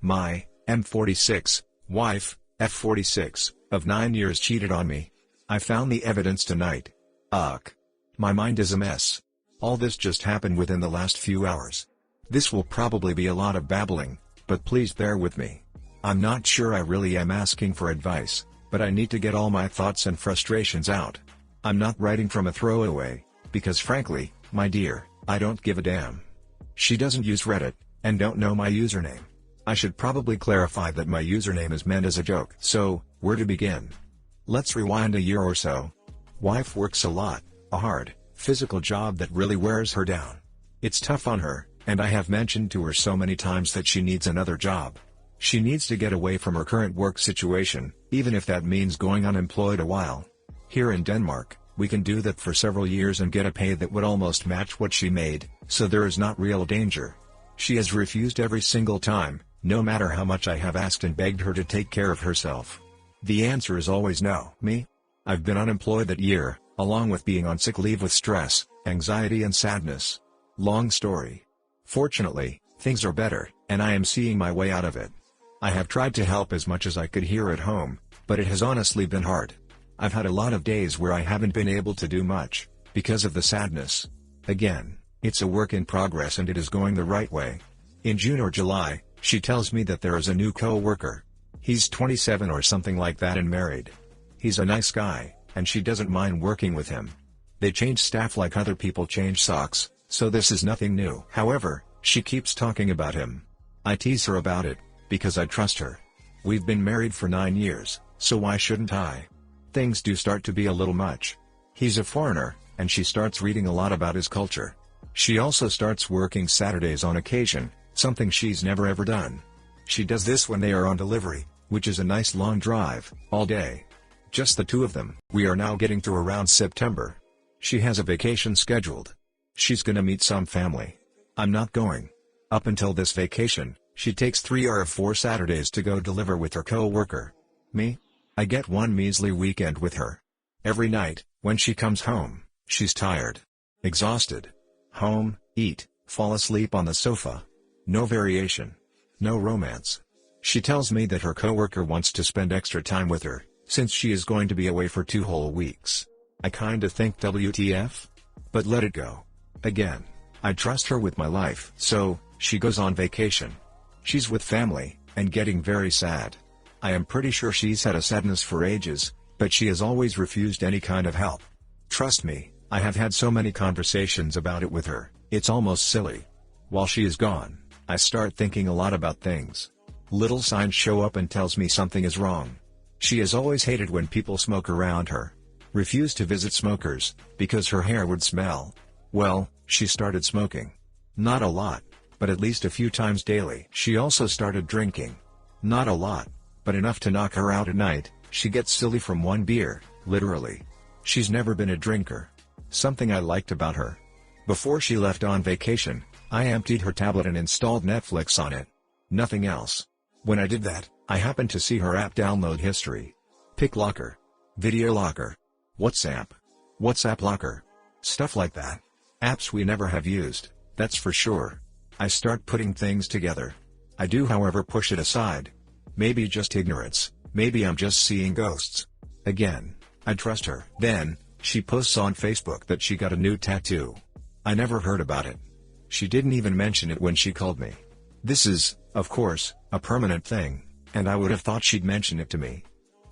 My M46 wife, F46, of 9 years cheated on me. I found the evidence tonight. Ugh. My mind is a mess. All this just happened within the last few hours. This will probably be a lot of babbling, but please bear with me. I'm not sure I really am asking for advice, but I need to get all my thoughts and frustrations out. I'm not writing from a throwaway, because frankly, my dear, I don't give a damn. She doesn't use Reddit, and don't know my username. I should probably clarify that my username is meant as a joke. So, where to begin? Let's rewind a year or so. Wife works a lot, a hard, physical job that really wears her down. It's tough on her, and I have mentioned to her so many times that she needs another job. She needs to get away from her current work situation, even if that means going unemployed a while. Here in Denmark, we can do that for several years and get a pay that would almost match what she made, so there is not real danger. She has refused every single time, no matter how much I have asked and begged her to take care of herself. The answer is always no. Me? I've been unemployed that year, along with being on sick leave with stress, anxiety and sadness. Long story. Fortunately, things are better, and I am seeing my way out of it. I have tried to help as much as I could here at home, but it has honestly been hard. I've had a lot of days where I haven't been able to do much, because of the sadness. Again, it's a work in progress and it is going the right way. In June or July, she tells me that there is a new co-worker. He's 27 or something like that and married. He's a nice guy, and she doesn't mind working with him. They change staff like other people change socks, so this is nothing new. However, she keeps talking about him. I tease her about it, because I trust her. We've been married for 9 years, so why shouldn't I? Things do start to be a little much. He's a foreigner, and she starts reading a lot about his culture. She also starts working Saturdays on occasion, something she's never ever done. She does this when they are on delivery, which is a nice long drive, all day. Just the two of them. We are now getting to around September. She has a vacation scheduled. She's gonna meet some family. I'm not going. Up until this vacation, she takes 3 or 4 Saturdays to go deliver with her co-worker. Me? I get one measly weekend with her. Every night, when she comes home, she's tired. Exhausted. Home, eat, fall asleep on the sofa. No variation. No romance. She tells me that her coworker wants to spend extra time with her, since she is going to be away for 2 whole weeks. I kinda think WTF? But let it go. Again, I trust her with my life. So, she goes on vacation. She's with family, and getting very sad. I am pretty sure she's had a sadness for ages, but she has always refused any kind of help. Trust me, I have had so many conversations about it with her, it's almost silly. While she is gone, I start thinking a lot about things. Little signs show up and tells me something is wrong. She has always hated when people smoke around her. Refused to visit smokers, because her hair would smell. Well, she started smoking. Not a lot, but at least a few times daily. She also started drinking. Not a lot, but enough to knock her out at night. She gets silly from one beer, literally. She's never been a drinker. Something I liked about her. Before she left on vacation, I emptied her tablet and installed Netflix on it. Nothing else. When I did that, I happened to see her app download history. Pic Locker. Video Locker. WhatsApp. WhatsApp Locker. Stuff like that. Apps we never have used, that's for sure. I start putting things together. I do however push it aside. Maybe just ignorance, maybe I'm just seeing ghosts. Again, I trust her. Then, she posts on Facebook that she got a new tattoo. I never heard about it. She didn't even mention it when she called me. This is, of course, a permanent thing, and I would have thought she'd mention it to me.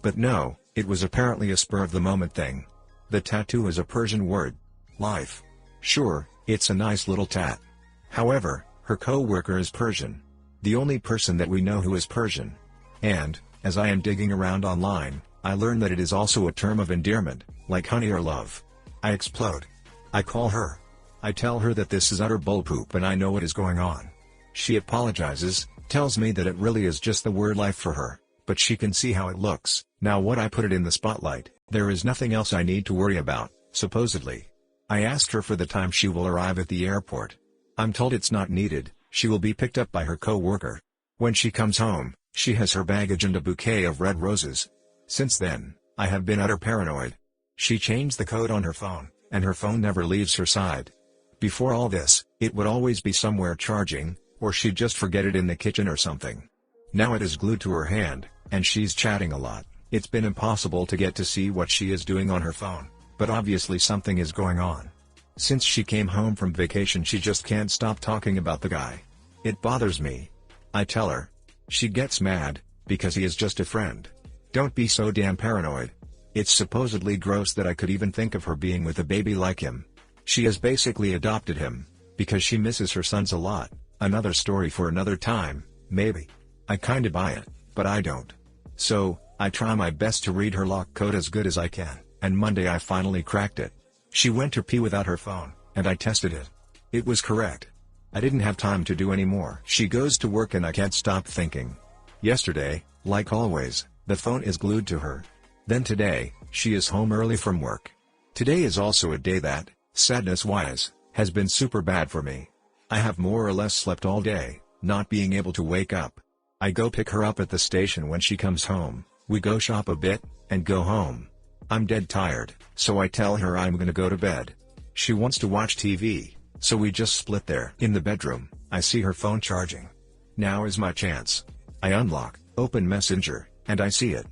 But no, it was apparently a spur-of-the-moment thing. The tattoo is a Persian word. Life. Sure, it's a nice little tat. However, her co-worker is Persian. The only person that we know who is Persian. And, as I am digging around online, I learn that it is also a term of endearment, like honey or love. I explode. I call her. I tell her that this is utter bullpoop and I know what is going on. She apologizes, tells me that it really is just the word life for her, but she can see how it looks. Now what I put it in the spotlight, there is nothing else I need to worry about, supposedly. I asked her for the time she will arrive at the airport. I'm told it's not needed, she will be picked up by her co-worker. When she comes home, she has her baggage and a bouquet of red roses. Since then, I have been utter paranoid. She changed the code on her phone, and her phone never leaves her side. Before all this, it would always be somewhere charging, or she'd just forget it in the kitchen or something. Now it is glued to her hand, and she's chatting a lot. It's been impossible to get to see what she is doing on her phone, but obviously something is going on. Since she came home from vacation she just can't stop talking about the guy. It bothers me. I tell her. She gets mad, because he is just a friend. Don't be so damn paranoid. It's supposedly gross that I could even think of her being with a baby like him. She has basically adopted him, because she misses her sons a lot. Another story for another time, maybe. I kinda buy it, but I don't. So, I try my best to read her lock code as good as I can, and Monday I finally cracked it. She went to pee without her phone, and I tested it. It was correct. I didn't have time to do any more. She goes to work and I can't stop thinking. Yesterday, like always, the phone is glued to her. Then today, she is home early from work. Today is also a day that, sadness-wise, has been super bad for me. I have more or less slept all day, not being able to wake up. I go pick her up at the station when she comes home, we go shop a bit, and go home. I'm dead tired, so I tell her I'm gonna go to bed. She wants to watch TV, so we just split there. In the bedroom, I see her phone charging. Now is my chance. I unlock, open Messenger, and I see it.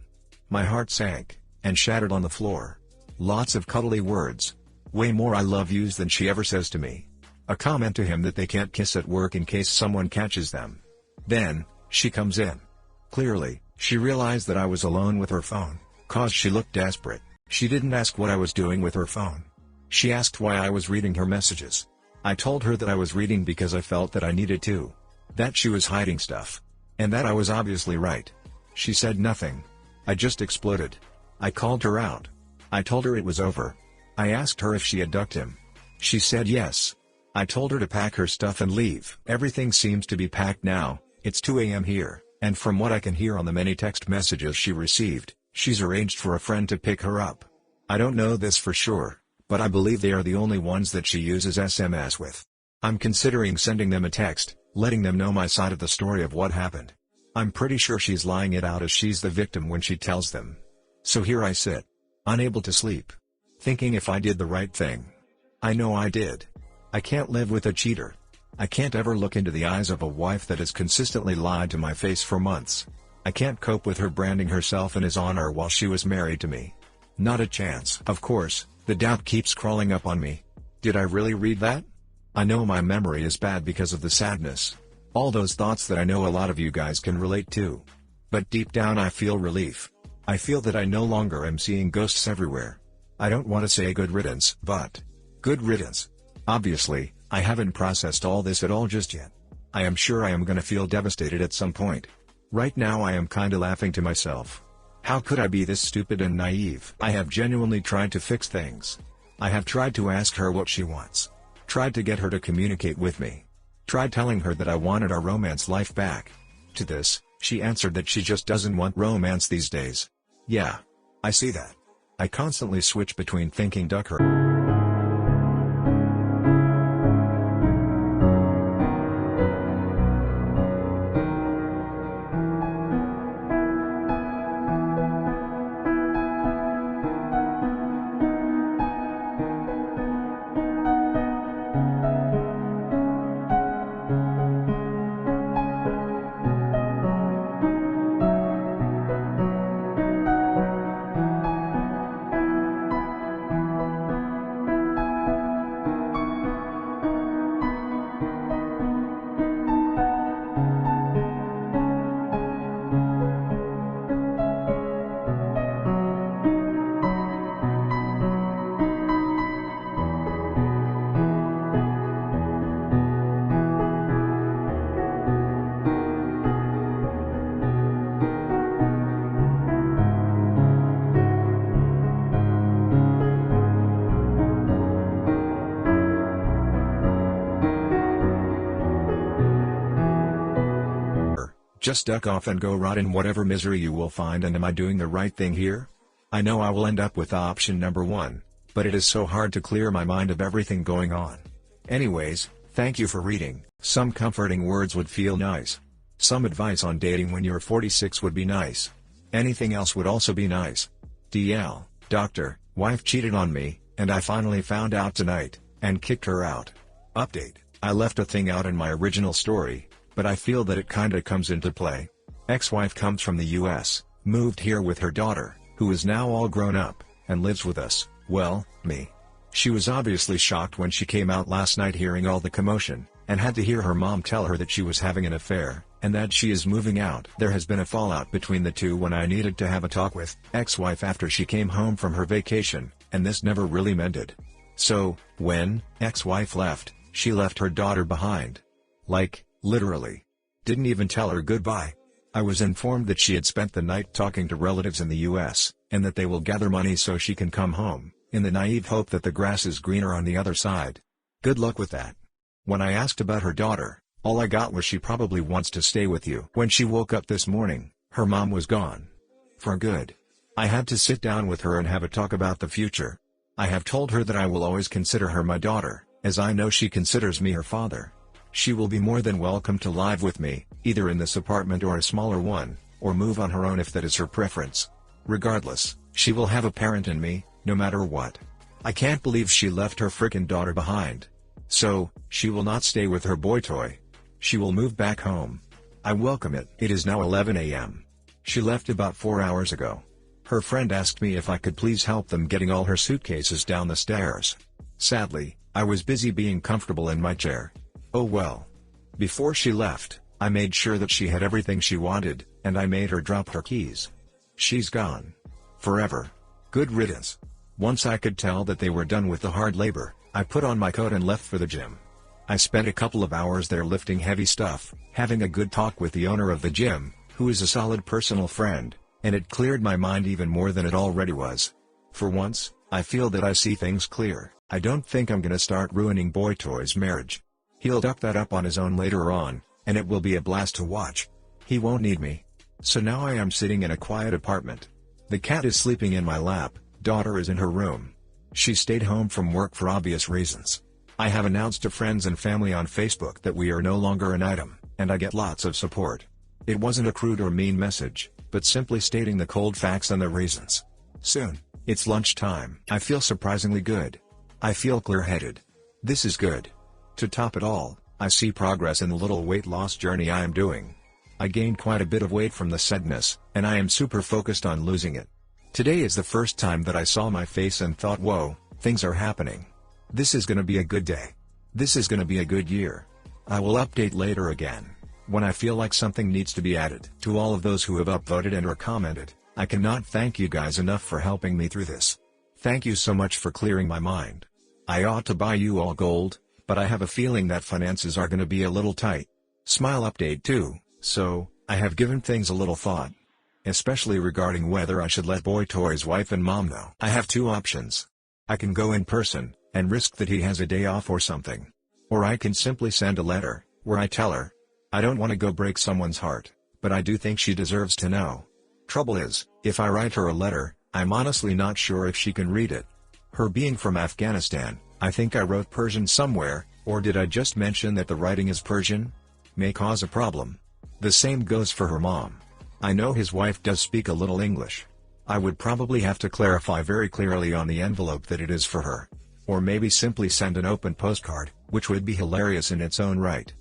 My heart sank, and shattered on the floor. Lots of cuddly words. Way more I love yous than she ever says to me. A comment to him that they can't kiss at work in case someone catches them. Then, she comes in. Clearly, she realized that I was alone with her phone, cause she looked desperate. She didn't ask what I was doing with her phone. She asked why I was reading her messages. I told her that I was reading because I felt that I needed to. That she was hiding stuff. And that I was obviously right. She said nothing. I just exploded. I called her out. I told her it was over. I asked her if she had ducked him. She said yes. I told her to pack her stuff and leave. Everything seems to be packed now. It's 2 a.m. here, and from what I can hear on the many text messages she received, she's arranged for a friend to pick her up. I don't know this for sure, but I believe they are the only ones that she uses SMS with. I'm considering sending them a text, letting them know my side of the story of what happened. I'm pretty sure she's lying it out as she's the victim when she tells them. So here I sit, unable to sleep, thinking if I did the right thing. I know I did. I can't live with a cheater. I can't ever look into the eyes of a wife that has consistently lied to my face for months. I can't cope with her branding herself in his honor while she was married to me. Not a chance. Of course, the doubt keeps crawling up on me. Did I really read that? I know my memory is bad because of the sadness. All those thoughts that I know a lot of you guys can relate to. But deep down I feel relief. I feel that I no longer am seeing ghosts everywhere. I don't want to say good riddance, but good riddance. Obviously, I haven't processed all this at all just yet. I am sure I am gonna feel devastated at some point. Right now I am kinda laughing to myself. How could I be this stupid and naive? I have genuinely tried to fix things. I have tried to ask her what she wants. Tried to get her to communicate with me. Tried telling her that I wanted our romance life back. To this, she answered that she just doesn't want romance these days. Yeah. I see that. I constantly switch between thinking duck her. Just duck off and go rot in whatever misery you will find. And am I doing the right thing here? I know I will end up with option number 1, but it is so hard to clear my mind of everything going on. Anyways, thank you for reading. Some comforting words would feel nice. Some advice on dating when you're 46 would be nice. Anything else would also be nice. DL, doctor, wife cheated on me, and I finally found out tonight, and kicked her out. Update, I left a thing out in my original story, but I feel that it kinda comes into play. Ex-wife comes from the US, moved here with her daughter, who is now all grown up, and lives with us, well, me. She was obviously shocked when she came out last night hearing all the commotion, and had to hear her mom tell her that she was having an affair, and that she is moving out. There has been a fallout between the two when I needed to have a talk with ex-wife after she came home from her vacation, and this never really mended. So, when ex-wife left, she left her daughter behind. Like, literally. Didn't even tell her goodbye. I was informed that she had spent the night talking to relatives in the US, and that they will gather money so she can come home, in the naive hope that the grass is greener on the other side. Good luck with that. When I asked about her daughter, all I got was she probably wants to stay with you. When she woke up this morning, her mom was gone. For good. I had to sit down with her and have a talk about the future. I have told her that I will always consider her my daughter, as I know she considers me her father. She will be more than welcome to live with me, either in this apartment or a smaller one, or move on her own if that is her preference. Regardless, she will have a parent in me, no matter what. I can't believe she left her frickin' daughter behind. So, she will not stay with her boy toy. She will move back home. I welcome it. It is now 11 a.m. She left about 4 hours ago. Her friend asked me if I could please help them getting all her suitcases down the stairs. Sadly, I was busy being comfortable in my chair. Oh well. Before she left, I made sure that she had everything she wanted, and I made her drop her keys. She's gone. Forever. Good riddance. Once I could tell that they were done with the hard labor, I put on my coat and left for the gym. I spent a couple of hours there lifting heavy stuff, having a good talk with the owner of the gym, who is a solid personal friend, and it cleared my mind even more than it already was. For once, I feel that I see things clear. I don't think I'm gonna start ruining Boy Toy's marriage. He'll duck that up on his own later on, and it will be a blast to watch. He won't need me. So now I am sitting in a quiet apartment. The cat is sleeping in my lap, daughter is in her room. She stayed home from work for obvious reasons. I have announced to friends and family on Facebook that we are no longer an item, and I get lots of support. It wasn't a crude or mean message, but simply stating the cold facts and the reasons. Soon, it's lunchtime. I feel surprisingly good. I feel clear-headed. This is good. To top it all, I see progress in the little weight loss journey I am doing. I gained quite a bit of weight from the sadness, and I am super focused on losing it. Today is the first time that I saw my face and thought, whoa, things are happening. This is gonna be a good day. This is gonna be a good year. I will update later again, when I feel like something needs to be added. To all of those who have upvoted and or commented, I cannot thank you guys enough for helping me through this. Thank you so much for clearing my mind. I ought to buy you all gold, but I have a feeling that finances are gonna be a little tight. Smile update too, so, I have given things a little thought. Especially regarding whether I should let Boy Toy's wife and mom know. I have two options. I can go in person, and risk that he has a day off or something. Or I can simply send a letter, where I tell her. I don't want to go break someone's heart, but I do think she deserves to know. Trouble is, if I write her a letter, I'm honestly not sure if she can read it. Her being from Afghanistan, I think I wrote Persian somewhere, or did I just mention that the writing is Persian? May cause a problem. The same goes for her mom. I know his wife does speak a little English. I would probably have to clarify very clearly on the envelope that it is for her. Or maybe simply send an open postcard, which would be hilarious in its own right.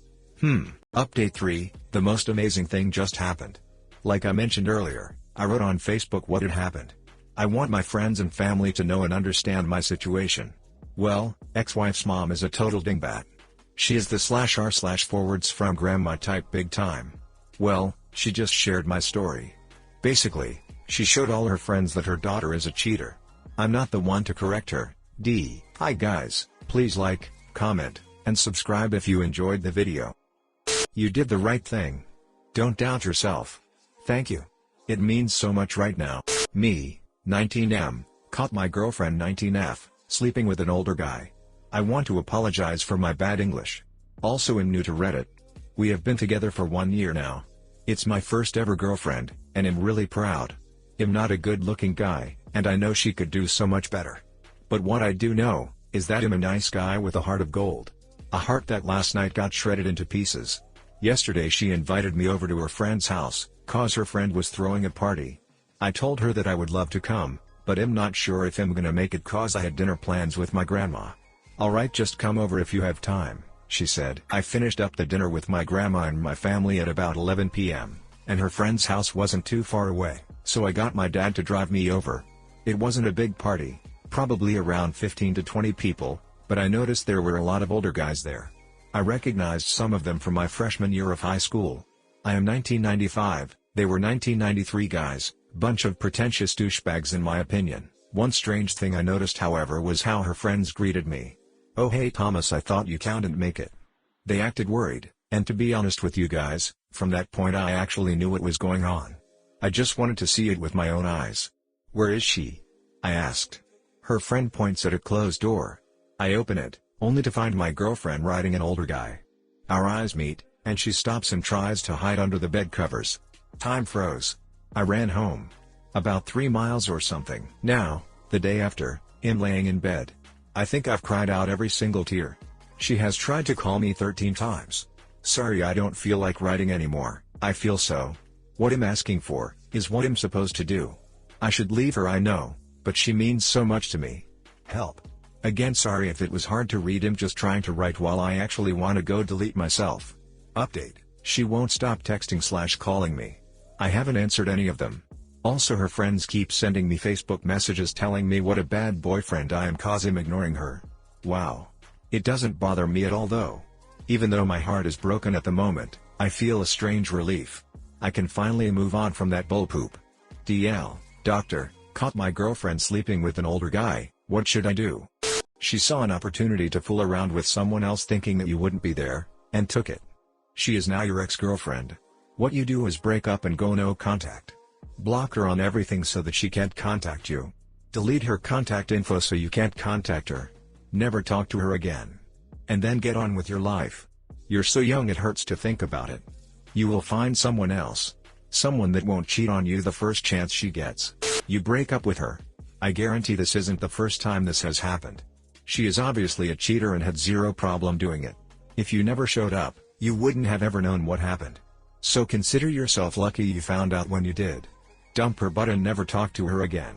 Update 3, the most amazing thing just happened. Like I mentioned earlier, I wrote on Facebook what had happened. I want my friends and family to know and understand my situation. Well, ex-wife's mom is a total dingbat. She is the /r/forwards from grandma type big time. Well, she just shared my story. Basically, she showed all her friends that her daughter is a cheater. I'm not the one to correct her. Hi guys, please like, comment, and subscribe if you enjoyed the video. You did the right thing. Don't doubt yourself. Thank you. It means so much right now. Me, 19M, caught my girlfriend 19F, sleeping with an older guy. I want to apologize for my bad English. Also am new to Reddit. We have been together for 1 year now. It's my first ever girlfriend, and I'm really proud. I'm not a good looking guy, and I know she could do so much better. But what I do know, is that I'm a nice guy with a heart of gold. A heart that last night got shredded into pieces. Yesterday she invited me over to her friend's house, cause her friend was throwing a party. I told her that I would love to come, but I'm not sure if I'm gonna make it cause I had dinner plans with my grandma. Alright, just come over if you have time, she said. I finished up the dinner with my grandma and my family at about 11 p.m. and her friend's house wasn't too far away, so I got my dad to drive me over. It wasn't a big party, probably around 15 to 20 people, but I noticed there were a lot of older guys there. I recognized some of them from my freshman year of high school. I am 1995, they were 1993 guys, bunch of pretentious douchebags in my opinion. One strange thing I noticed however was how her friends greeted me. "Oh hey Thomas, I thought you couldn't make it." They acted worried, and to be honest with you guys, from that point I actually knew what was going on. I just wanted to see it with my own eyes. "Where is she?" I asked. Her friend points at a closed door. I open it, only to find my girlfriend riding an older guy. Our eyes meet, and she stops and tries to hide under the bed covers. Time froze. I ran home. About 3 miles or something. Now, the day after, I'm laying in bed. I think I've cried out every single tear. She has tried to call me 13 times. "Sorry, I don't feel like writing anymore, I feel so." What I'm asking for, is what I'm supposed to do. I should leave her, I know, but she means so much to me. Help. Again, sorry if it was hard to read. I'm just trying to write while I actually want to go delete myself. Update, she won't stop texting/calling me. I haven't answered any of them. Also her friends keep sending me Facebook messages telling me what a bad boyfriend I am cause I'm ignoring her. Wow. It doesn't bother me at all though. Even though my heart is broken at the moment, I feel a strange relief. I can finally move on from that bullpoop. DL, doctor, caught my girlfriend sleeping with an older guy, what should I do? She saw an opportunity to fool around with someone else thinking that you wouldn't be there, and took it. She is now your ex-girlfriend. What you do is break up and go no contact. Block her on everything so that she can't contact you. Delete her contact info so you can't contact her. Never talk to her again. And then get on with your life. You're so young it hurts to think about it. You will find someone else. Someone that won't cheat on you the first chance she gets. You break up with her. I guarantee this isn't the first time this has happened. She is obviously a cheater and had zero problem doing it. If you never showed up, you wouldn't have ever known what happened. So consider yourself lucky you found out when you did. Dump her butt and never talk to her again.